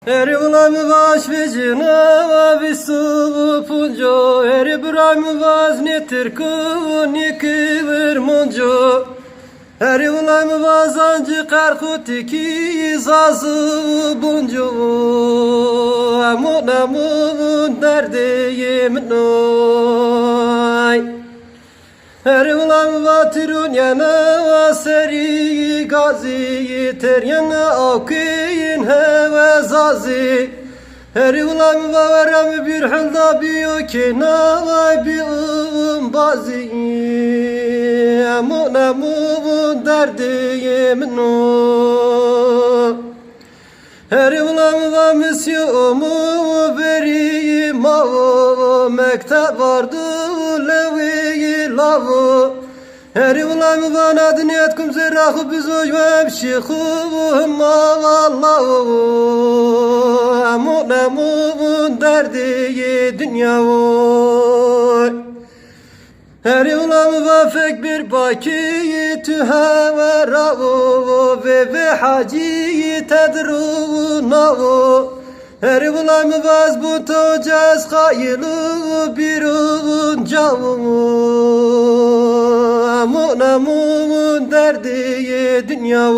Eri ulan baş vicina visu punjo eri bram vaz netir ni kıvır monjo eri ulan vazancı karkuti ki zazı bonjo amun amun derdeyim noy eri ulan vatirun yana seri gazi teryana akın heve zazi eri ulan varam bir hulda biyo kena bi bazi amun amun derdeyim no eri ulan va misyomu beri ma mektep vardı levi lavu eri ulan va nadniyetkum zerahı biz ojmem şikhum ma vallahu amun amun derdi dünya eri ulan va fek bir baki tühe ve ravu ve hacı tedru navu eri ulan vaz bu tocaz hayırlı bir uncavu amun amun derdi dünya